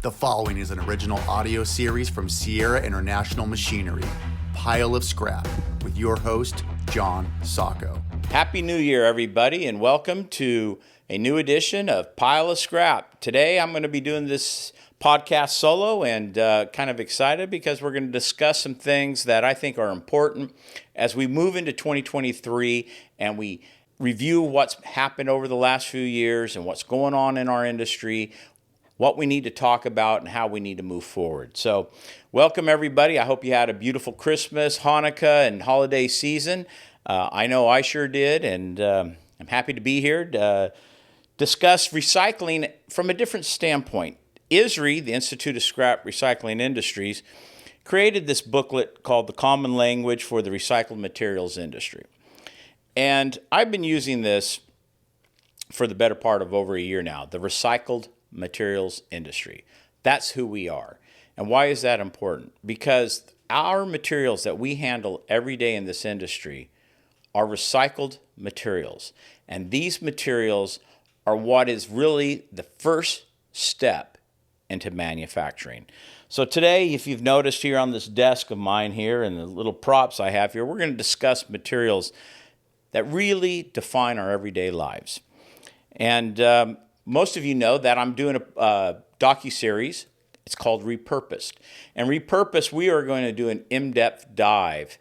The following is an original audio series from Sierra International Machinery, Pile of Scrap, with your host, John Sacco. Happy New Year, everybody, and welcome to a new edition of Pile of Scrap. Today, I'm going to be doing this podcast solo and kind of excited because we're going to discuss some things that I think are important as we move into 2023 and we review what's happened over the last few years and what's going on in our industry, what we need to talk about, and how we need to move forward. So welcome, everybody. I hope you had a beautiful Christmas, Hanukkah, and holiday season. I know I sure did, and I'm happy to be here to discuss recycling from a different standpoint. ISRI, the Institute of Scrap Recycling Industries, created this booklet called The Common Language for the Recycled Materials Industry. And I've been using this for the better part of over a year now, the recycled materials industry. That's who we are. And why is that important? Because our materials that we handle every day in this industry are recycled materials. And these materials are what is really the first step into manufacturing. So today, if you've noticed here on this desk of mine here and the little props I have here, we're going to discuss materials that really define our everyday lives. And most of you know that I'm doing a docu-series. It's called Repurposed. And Repurposed, we are going to do an in-depth dive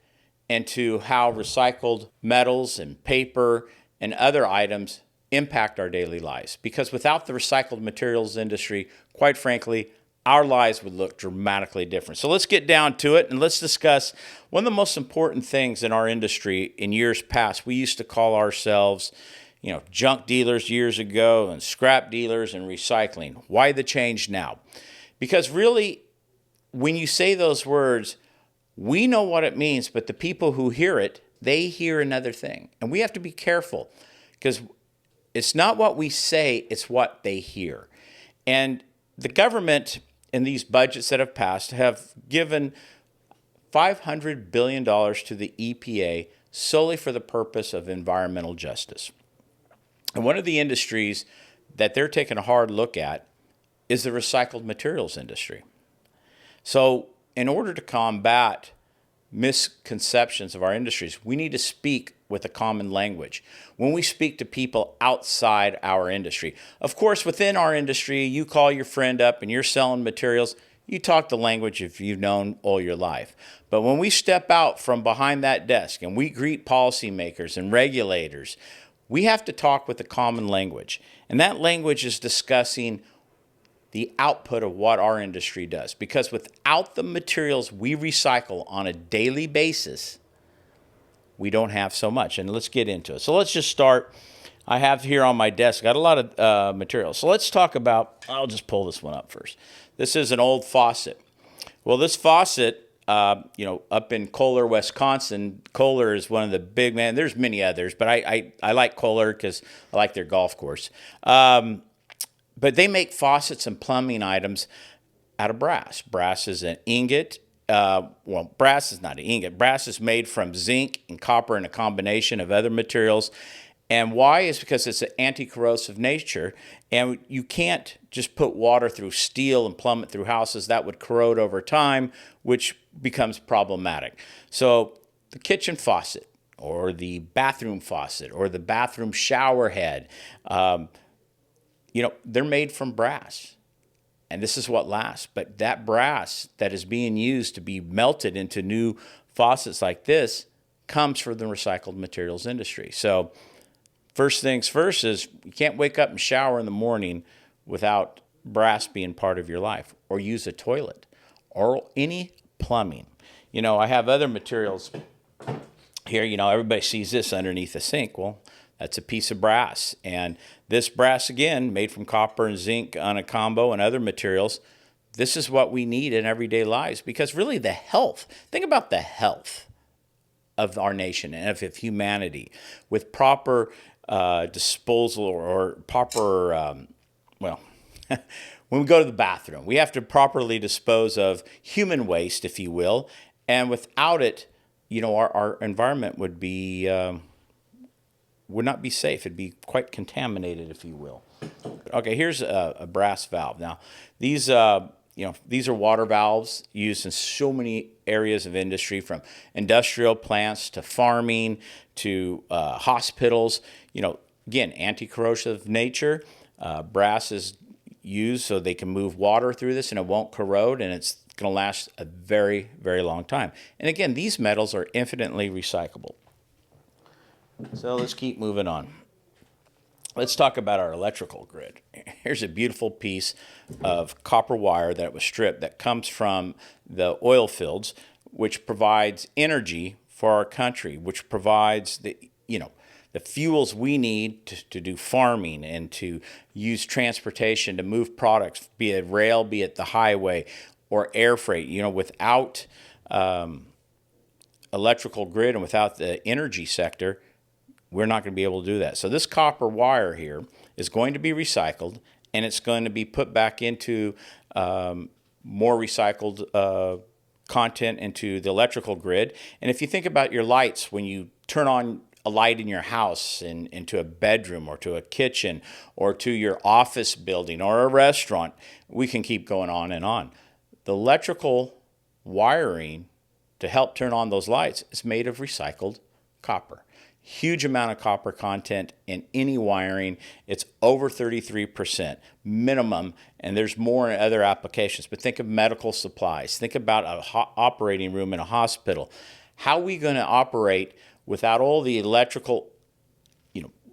into how recycled metals and paper and other items impact our daily lives. Because without the recycled materials industry, quite frankly, our lives would look dramatically different. So let's get down to it and let's discuss one of the most important things in our industry in years past. We used to call ourselves junk dealers years ago and scrap dealers and recycling. Why the change now? Because really, when you say those words, we know what it means, but the people who hear it, they hear another thing. And we have to be careful because it's not what we say, it's what they hear. And the government in these budgets that have passed have given $500 billion to the EPA solely for the purpose of environmental justice. And one of the industries that they're taking a hard look at is the recycled materials industry. So in order to combat misconceptions of our industries, we need to speak with a common language. When we speak to people outside our industry, of course, within our industry, you call your friend up and you're selling materials, you talk the language if you've known all your life. But when we step out from behind that desk and we greet policymakers and regulators, we have to talk with a common language. And that language is discussing the output of what our industry does. Because without the materials we recycle on a daily basis, we don't have so much. And let's get into it. So let's just start. I have here on my desk, got a lot of materials. So let's talk about, I'll just pull this one up first. This is an old faucet. Well, this faucet, up in Kohler, Wisconsin, Kohler is one of the big, there's many others, but I like Kohler because I like their golf course. But they make faucets and plumbing items out of brass. Brass is an ingot. Brass is not an ingot. Brass is made from zinc and copper and a combination of other materials. And why is because it's an anti-corrosive nature, and you can't just put water through steel and plumb it through houses. That would corrode over time, which becomes problematic. So the kitchen faucet or the bathroom faucet or the bathroom shower head, they're made from brass. And this is what lasts. But that brass that is being used to be melted into new faucets like this comes from the recycled materials industry. So first things first is you can't wake up and shower in the morning without brass being part of your life, or use a toilet, or any plumbing. I have other materials here. Everybody sees this underneath the sink. Well, that's a piece of brass. And this brass, again, made from copper and zinc on a combo and other materials, this is what we need in everyday lives because really the health, think about the health of our nation and of humanity with proper disposal or proper, when we go to the bathroom, we have to properly dispose of human waste, if you will, and without it, our environment would not be safe. It'd be quite contaminated, if you will. Okay, here's a brass valve. Now, these these are water valves used in so many areas of industry, from industrial plants to farming to hospitals. Again, anti-corrosive nature. Brass is used so they can move water through this and it won't corrode, and it's going to last a very, very long time. And again, these metals are infinitely recyclable. So let's keep moving on. Let's talk about our electrical grid. Here's a beautiful piece of copper wire that was stripped that comes from the oil fields, which provides energy for our country, which provides the fuels we need to do farming and to use transportation to move products, be it rail, be it the highway or air freight. Without electrical grid and without the energy sector, we're not going to be able to do that. So this copper wire here is going to be recycled, and it's going to be put back into more recycled content into the electrical grid. And if you think about your lights, when you turn on a light in your house and into a bedroom or to a kitchen or to your office building or a restaurant, we can keep going on and on. The electrical wiring to help turn on those lights is made of recycled copper. Huge amount of copper content in any wiring. It's over 33% minimum, and there's more in other applications. But think of medical supplies. Think about an operating room in a hospital. How are we going to operate without all the electrical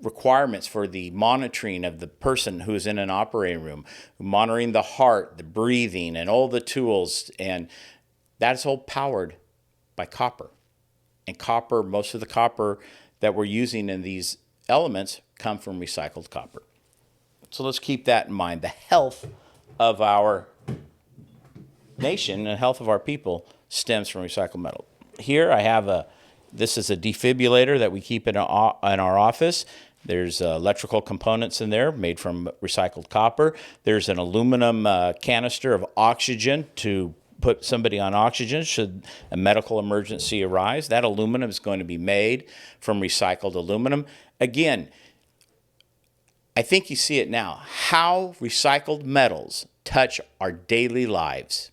requirements for the monitoring of the person who's in an operating room, monitoring the heart, the breathing, and all the tools? And that's all powered by copper. And copper, most of the copper that we're using in these elements come from recycled copper. So let's keep that in mind. The health of our nation and the health of our people stems from recycled metal. Here I have this is a defibrillator that we keep in our office. There's electrical components in there made from recycled copper. There's an aluminum canister of oxygen to put somebody on oxygen should a medical emergency arise. That aluminum is going to be made from recycled aluminum. Again, I think you see it now, how recycled metals touch our daily lives.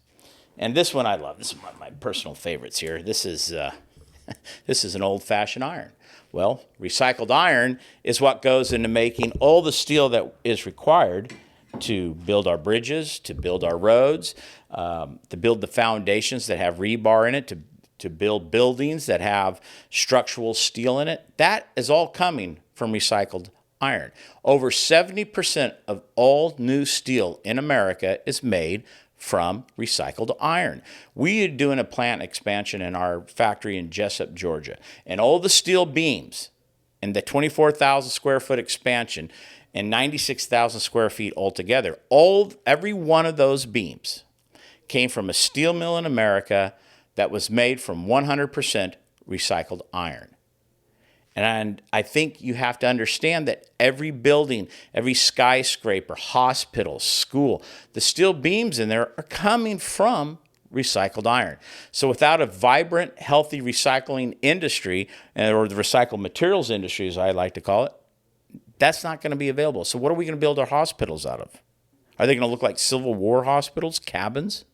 And this one I love. This is one of my personal favorites here. This is an old-fashioned iron. Well, recycled iron is what goes into making all the steel that is required to build our bridges, to build our roads, to build the foundations that have rebar in it, to build buildings that have structural steel in it. That is all coming from recycled iron. Over 70% of all new steel in America is made from recycled iron. We are doing a plant expansion in our factory in Jessup, Georgia, and all the steel beams and the 24,000 square foot expansion and 96,000 square feet altogether, every one of those beams came from a steel mill in America that was made from 100% recycled iron. And I think you have to understand that every building, every skyscraper, hospital, school, the steel beams in there are coming from recycled iron. So without a vibrant, healthy recycling industry, or the recycled materials industry, as I like to call it, that's not going to be available. So what are we going to build our hospitals out of? Are they going to look like Civil War hospitals, cabins,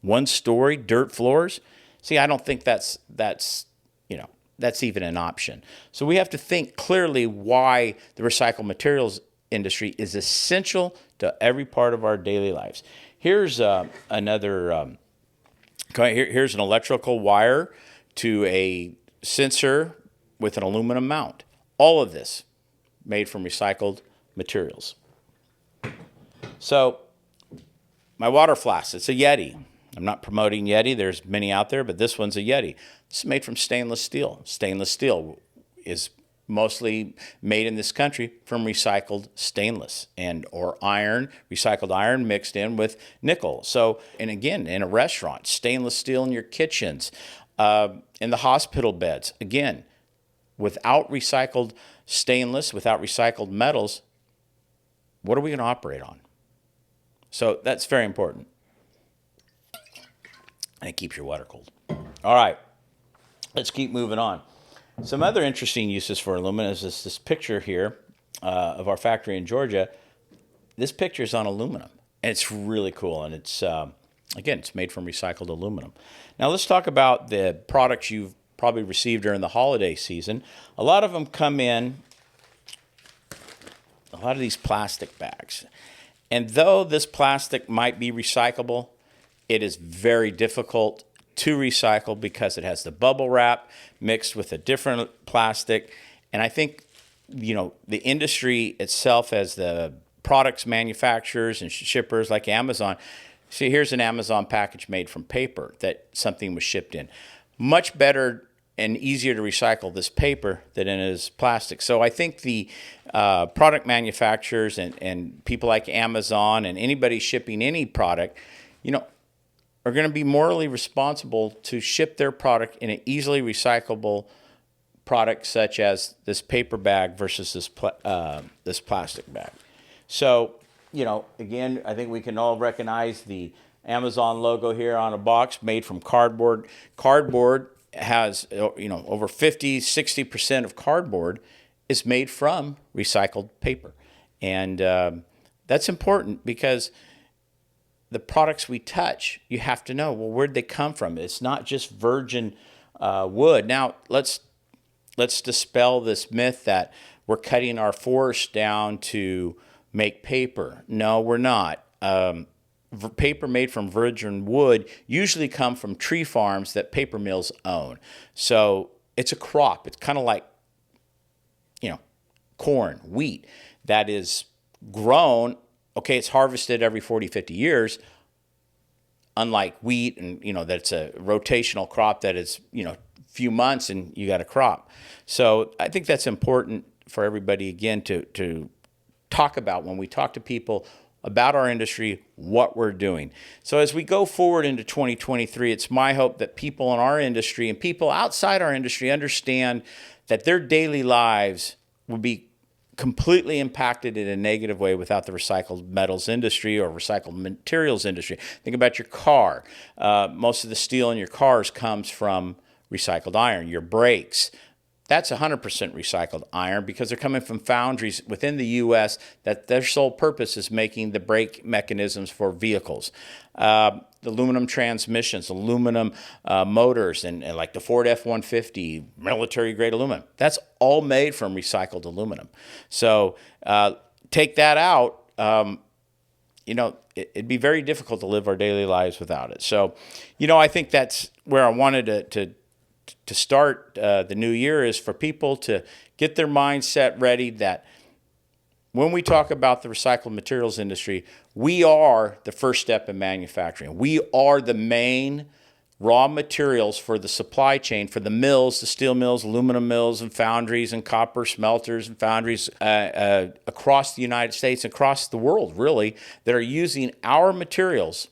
one-story, dirt floors? See, I don't think that's even an option. So we have to think clearly why the recycled materials industry is essential to every part of our daily lives. Here's here's an electrical wire to a sensor with an aluminum mount. All of this made from recycled materials. So my water flask, it's a Yeti. I'm not promoting Yeti. There's many out there, but this one's a Yeti. It's made from stainless steel. Stainless steel is mostly made in this country from recycled stainless or iron, recycled iron mixed in with nickel. So, and again, in a restaurant, stainless steel in your kitchens, in the hospital beds. Again, without recycled stainless, without recycled metals, what are we going to operate on? So that's very important. And it keeps your water cold. All right, let's keep moving on. Some other interesting uses for aluminum is this picture here of our factory in Georgia. this picture is on aluminum, and it's really cool. And it's, again, it's made from recycled aluminum. Now let's talk about the products you've probably received during the holiday season. A lot of them come in, a lot of these plastic bags. And though this plastic might be recyclable, it is very difficult to recycle because it has the bubble wrap mixed with a different plastic. And I think, the industry itself, as the products manufacturers and shippers like Amazon, see, here's an Amazon package made from paper that something was shipped in. Much better and easier to recycle this paper than it is plastic. So I think the product manufacturers and people like Amazon and anybody shipping any product, are going to be morally responsible to ship their product in an easily recyclable product, such as this paper bag versus this plastic bag. So, again, I think we can all recognize the Amazon logo here on a box made from cardboard. Cardboard has, over 50-60% of cardboard is made from recycled paper. And that's important because the products we touch, you have to know, well, where'd they come from? It's not just virgin wood. Now, let's dispel this myth that we're cutting our forest down to make paper. No, we're not. Paper made from virgin wood usually come from tree farms that paper mills own. So it's a crop. It's kind of like, corn, wheat that is grown. Okay, it's harvested every 40, 50 years, unlike wheat and, that's a rotational crop that is, few months and you got a crop. So I think that's important for everybody, again, to talk about when we talk to people about our industry, what we're doing. So as we go forward into 2023, it's my hope that people in our industry and people outside our industry understand that their daily lives will be completely impacted in a negative way without the recycled metals industry or recycled materials industry. Think about your car. Most of the steel in your cars comes from recycled iron. Your brakes, that's 100% recycled iron because they're coming from foundries within the U.S. that their sole purpose is making the brake mechanisms for vehicles. Aluminum transmissions, aluminum motors, and like the Ford F-150, military-grade aluminum. That's all made from recycled aluminum. So take that out, it'd be very difficult to live our daily lives without it. So, I think that's where I wanted to start the new year, is for people to get their mindset ready that when we talk about the recycled materials industry, we are the first step in manufacturing. We are the main raw materials for the supply chain, for the mills, the steel mills, aluminum mills, and foundries, and copper smelters and foundries across the United States, across the world, really, that are using our materials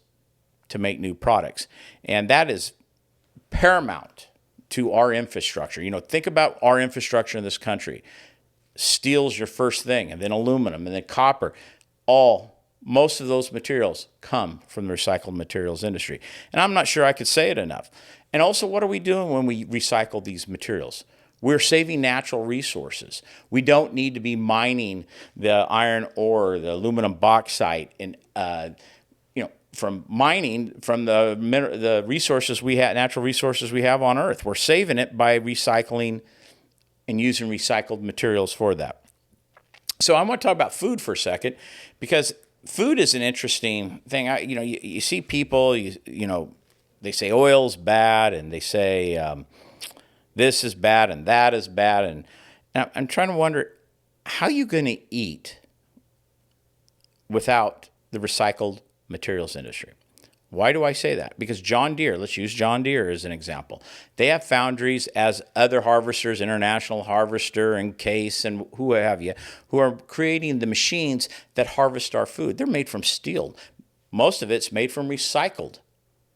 to make new products. And that is paramount to our infrastructure. Think about our infrastructure in this country. Steel's your first thing, and then aluminum, and then copper. Most of those materials come from the recycled materials industry. And I'm not sure I could say it enough. And also, what are we doing when we recycle these materials? We're saving natural resources. We don't need to be mining the iron ore, the aluminum bauxite, and from mining from the resources we have, natural resources we have on Earth. We're saving it by recycling and using recycled materials for that. So I want to talk about food for a second, because food is an interesting thing. You see people, they say oil's bad, and they say this is bad and that is bad, and I'm trying to wonder, how are you going to eat without the recycled materials industry? Why do I say that? Because John Deere, let's use John Deere as an example. They have foundries, as other harvesters, International Harvester and Case and who have you, who are creating the machines that harvest our food. They're made from steel. Most of it's made from recycled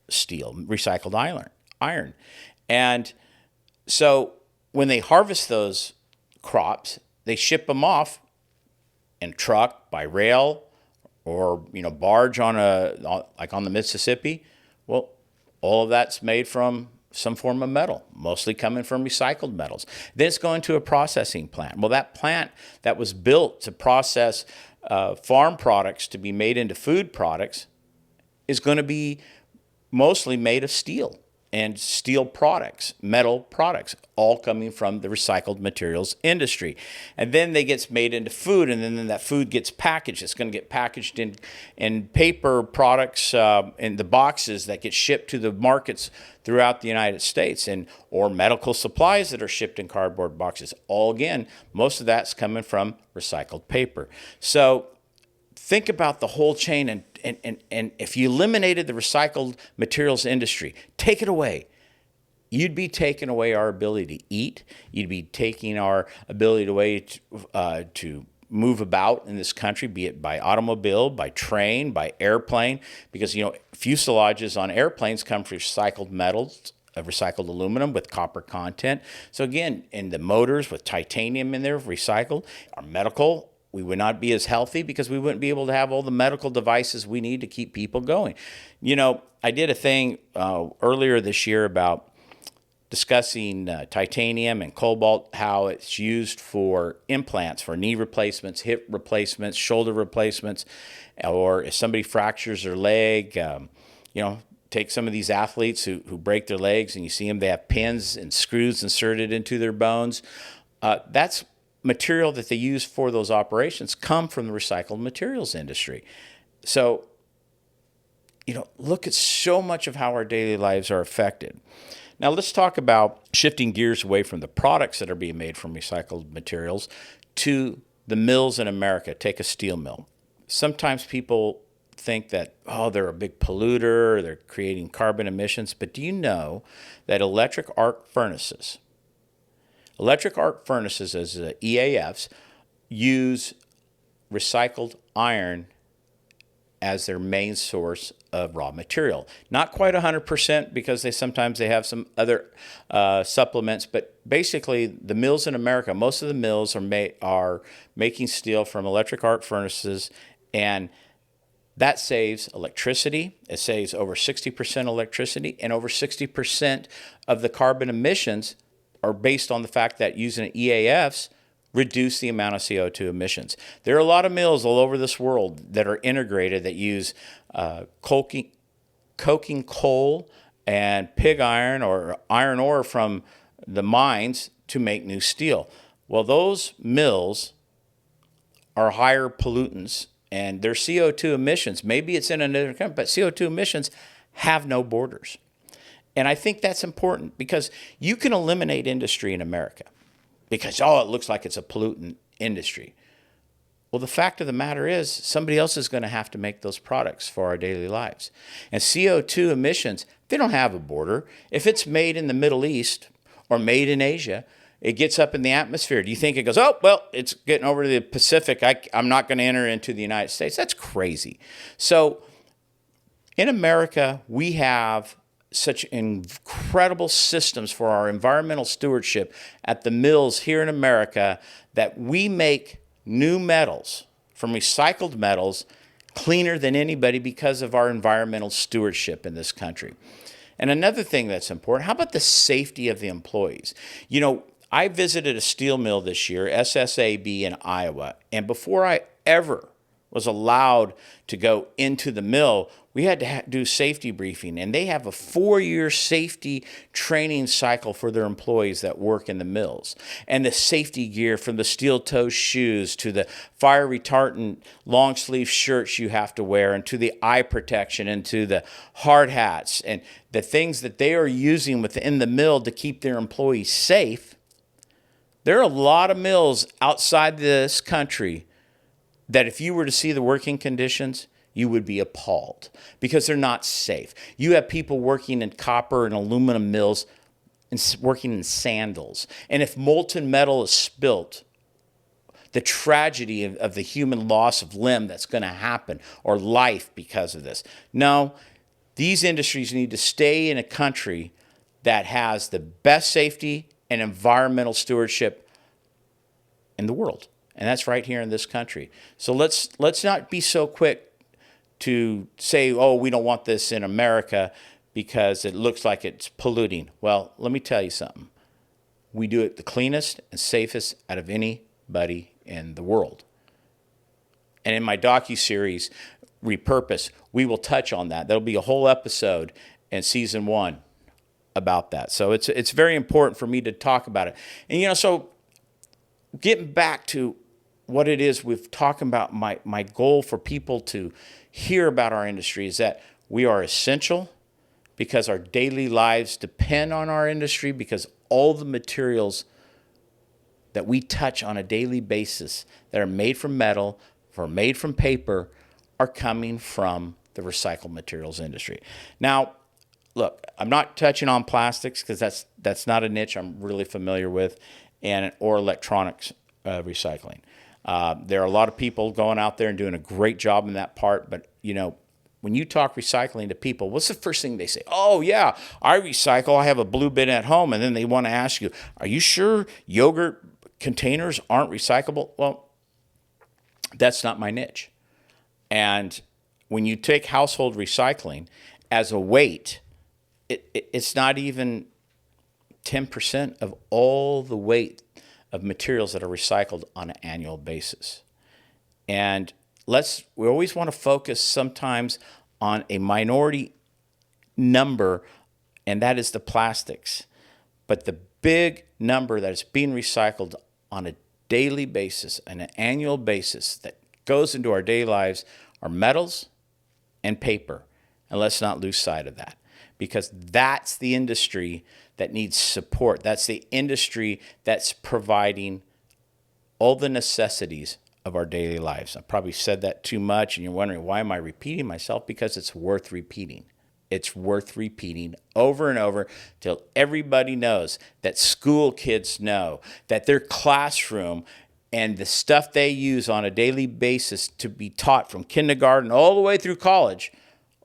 steel, recycled iron. And so when they harvest those crops, they ship them off in truck, by rail, or barge on the Mississippi. Well, all of that's made from some form of metal, mostly coming from recycled metals. Then it's going to a processing plant. Well, that plant that was built to process farm products to be made into food products is going to be mostly made of steel and steel products, metal products, all coming from the recycled materials industry. And then they gets made into food, and then that food gets packaged. It's going to get packaged in paper products in the boxes that get shipped to the markets throughout the United States, and or medical supplies that are shipped in cardboard boxes. All again, most of that's coming from recycled paper. So think about the whole chain, and if you eliminated the recycled materials industry, take it away, you'd be taking away our ability to eat. You'd be taking our ability to move about in this country, be it by automobile, by train, by airplane, because, fuselages on airplanes come from recycled metals, recycled aluminum with copper content. So again, in the motors with titanium in there, recycled. Our medical, we would not be as healthy because we wouldn't be able to have all the medical devices we need to keep people going. I did a thing earlier this year about discussing titanium and cobalt, how it's used for implants, for knee replacements, hip replacements, shoulder replacements, or if somebody fractures their leg, take some of these athletes who break their legs and you see them, they have pins and screws inserted into their bones. That's material that they use for those operations come from the recycled materials industry. So, look at so much of how our daily lives are affected. Now, let's talk about shifting gears away from the products that are being made from recycled materials to the mills in America. Take a steel mill. Sometimes people think that, they're a big polluter, they're creating carbon emissions, but do you know that electric arc furnaces as EAFs use recycled iron as their main source of raw material. Not quite 100% because sometimes they have some other supplements, but basically the mills in America, most of the mills are making steel from electric arc furnaces, and that saves electricity. It saves over 60% electricity, and over 60% of the carbon emissions are based on the fact that using EAFs reduce the amount of CO2 emissions. There are a lot of mills all over this world that are integrated that use coking coal and pig iron or iron ore from the mines to make new steel. Well, those mills are higher pollutants, and their CO2 emissions, maybe it's in another country, but CO2 emissions have no borders. And I think that's important because you can eliminate industry in America because, it looks like it's a pollutant industry. Well, the fact of the matter is somebody else is going to have to make those products for our daily lives. And CO2 emissions, they don't have a border. If it's made in the Middle East or made in Asia, it gets up in the atmosphere. Do you think it goes, it's getting over to the Pacific, I'm not going to enter into the United States? That's crazy. So in America, we have such incredible systems for our environmental stewardship at the mills here in America that we make new metals from recycled metals cleaner than anybody because of our environmental stewardship in this country. And another thing that's important, how about the safety of the employees? I visited a steel mill this year, SSAB in Iowa, and before I ever was allowed to go into the mill, we had to do safety briefing, and they have a 4-year safety training cycle for their employees that work in the mills. And the safety gear, from the steel-toe shoes to the fire retardant long sleeve shirts you have to wear, and to the eye protection, and to the hard hats, and the things that they are using within the mill to keep their employees safe. There are a lot of mills outside this country that if you were to see the working conditions, you would be appalled because they're not safe. You have people working in copper and aluminum mills and working in sandals. And if molten metal is spilt, the tragedy of the human loss of limb that's going to happen, or life because of this. No, these industries need to stay in a country that has the best safety and environmental stewardship in the world. And that's right here in this country. So let's not be so quick to say, we don't want this in America because it looks like it's polluting. Well, let me tell you something. We do it the cleanest and safest out of anybody in the world. And in my docuseries, Repurposed, we will touch on that. There'll be a whole episode in season 1 about that. So it's very important for me to talk about it. And, so getting back to what it is we've talked about, my goal for people to hear about our industry is that we are essential because our daily lives depend on our industry, because all the materials that we touch on a daily basis that are made from metal or made from paper are coming from the recycled materials industry. Now, look, I'm not touching on plastics because that's not a niche I'm really familiar with, or electronics recycling. There are a lot of people going out there and doing a great job in that part, but when you talk recycling to people, what's the first thing they say? Oh, yeah, I recycle. I have a blue bin at home. And then they want to ask you, are you sure yogurt containers aren't recyclable? Well, that's not my niche. And when you take household recycling as a weight, it's not even 10% of all the weight of materials that are recycled on an annual basis. And we always want to focus sometimes on a minority number, and that is the plastics. But the big number that is being recycled on a daily basis, on an annual basis, that goes into our daily lives are metals and paper. And let's not lose sight of that, because that's the industry that needs support. That's the industry that's providing all the necessities of our daily lives. I probably said that too much, and you're wondering, why am I repeating myself? Because it's worth repeating. It's worth repeating over and over till everybody knows, that school kids know, that their classroom and the stuff they use on a daily basis to be taught from kindergarten all the way through college,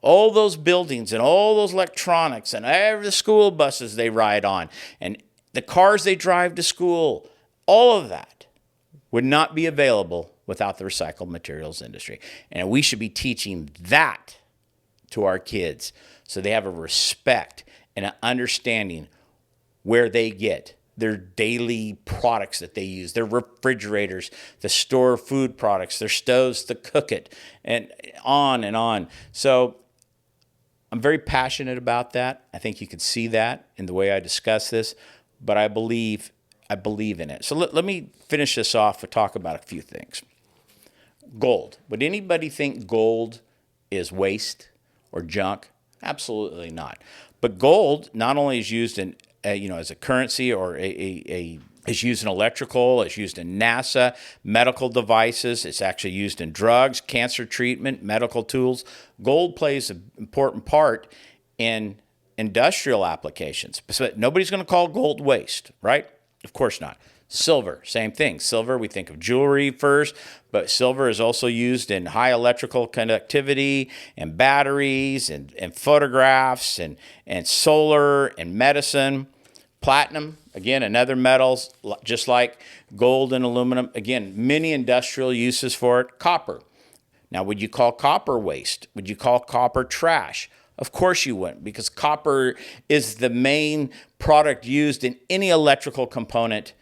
all those buildings and all those electronics and every the school buses they ride on and the cars they drive to school, all of that would not be available without the recycled materials industry. And we should be teaching that to our kids so they have a respect and an understanding where they get their daily products that they use, their refrigerators, the store food products, their stoves to cook it, and on and on. So I'm very passionate about that. I think you can see that in the way I discuss this, but I believe in it. So let me finish this off and talk about a few things. Gold. Would anybody think gold is waste or junk? Absolutely not. But gold not only is used in as a currency, or is used in electrical, it's used in NASA, medical devices, it's actually used in drugs, cancer treatment, medical tools. Gold plays an important part in industrial applications. But nobody's going to call gold waste, right? Of course not. Silver, same thing. Silver, we think of jewelry first, but silver is also used in high electrical conductivity and batteries and photographs and solar and medicine. Platinum, again, another metals, just like gold and aluminum. Again, many industrial uses for it. Copper. Now, would you call copper waste? Would you call copper trash? Of course you wouldn't, because copper is the main product used in any electrical component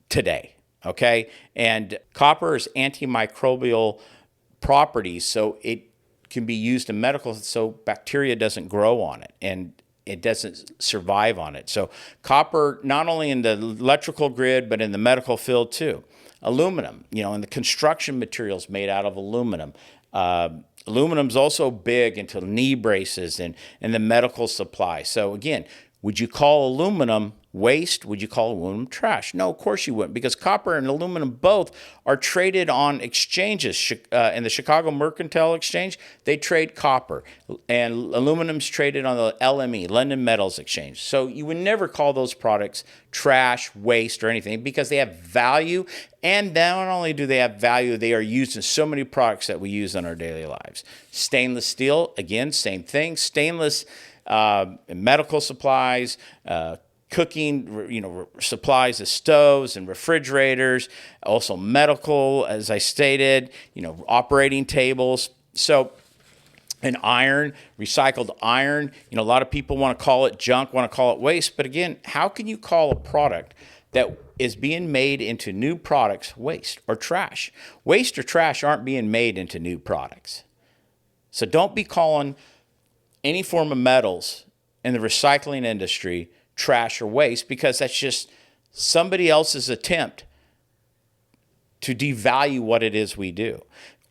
today, okay? And copper is antimicrobial properties, so it can be used in medical, so bacteria doesn't grow on it and it doesn't survive on it. So copper, not only in the electrical grid, but in the medical field too. Aluminum, in the construction materials made out of aluminum. Aluminum's also big into knee braces and the medical supply. So again, would you call aluminum waste? Would you call aluminum trash? No, of course you wouldn't, because copper and aluminum both are traded on exchanges. In the Chicago Mercantile Exchange, they trade copper, and aluminum's traded on the LME, London Metals Exchange. So you would never call those products trash, waste, or anything, because they have value, and not only do they have value, they are used in so many products that we use in our daily lives. Stainless steel, again, same thing. Stainless medical supplies, cooking, supplies of stoves and refrigerators, also medical, as I stated, operating tables. So, and iron, recycled iron, a lot of people want to call it junk, want to call it waste. But again, how can you call a product that is being made into new products, waste or trash. Waste or trash aren't being made into new products. So don't be calling any form of metals in the recycling industry trash or waste, because that's just somebody else's attempt to devalue what it is we do.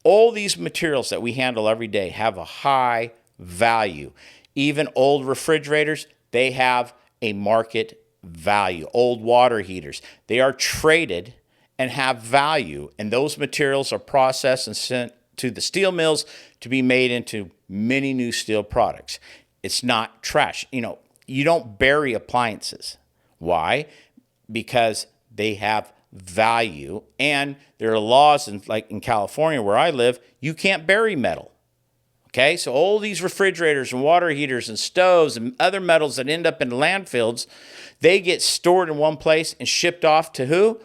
All these materials that we handle every day have a high value. Even old refrigerators, they have a market value. Old water heaters, they are traded and have value. And those materials are processed and sent to the steel mills to be made into many new steel products. It's not trash. You don't bury appliances. Why? Because they have value, and there are laws like in California where I live, you can't bury metal. Okay, so all these refrigerators and water heaters and stoves and other metals that end up in landfills, they get stored in one place and shipped off to who?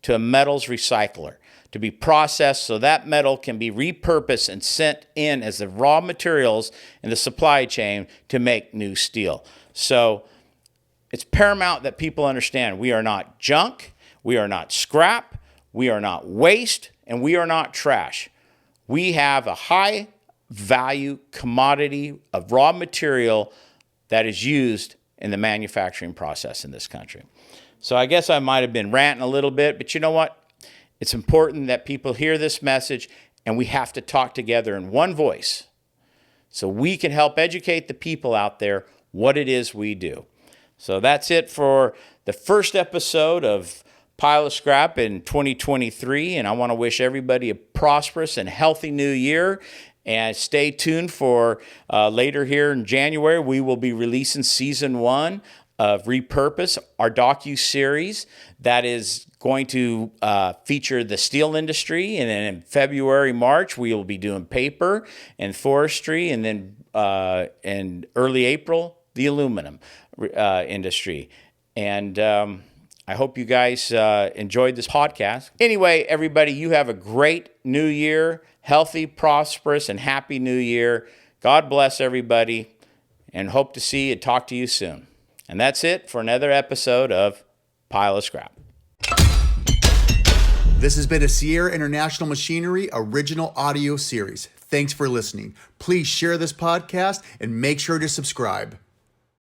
To a metals recycler to be processed so that metal can be repurposed and sent in as the raw materials in the supply chain to make new steel. So it's paramount that people understand we are not junk, we are not scrap, we are not waste, and we are not trash. We have a high value commodity of raw material that is used in the manufacturing process in this country. So I guess I might have been ranting a little bit, but you know what? It's important that people hear this message, and we have to talk together in one voice so we can help educate the people out there what it is we do. So that's it for the first episode of Pile of Scrap in 2023, and I want to wish everybody a prosperous and healthy new year. And stay tuned for later here in January, we will be releasing season 1 of Repurposed, our docu-series that is going to feature the steel industry. And then in February, March, we will be doing paper and forestry. And then in early April, the aluminum industry. And I hope you guys enjoyed this podcast. Anyway, everybody, you have a great new year. Healthy, prosperous, and happy new year. God bless everybody, and hope to see and talk to you soon. And that's it for another episode of Pile of Scrap. This has been a Sierra International Machinery original audio series. Thanks for listening. Please share this podcast and make sure to subscribe.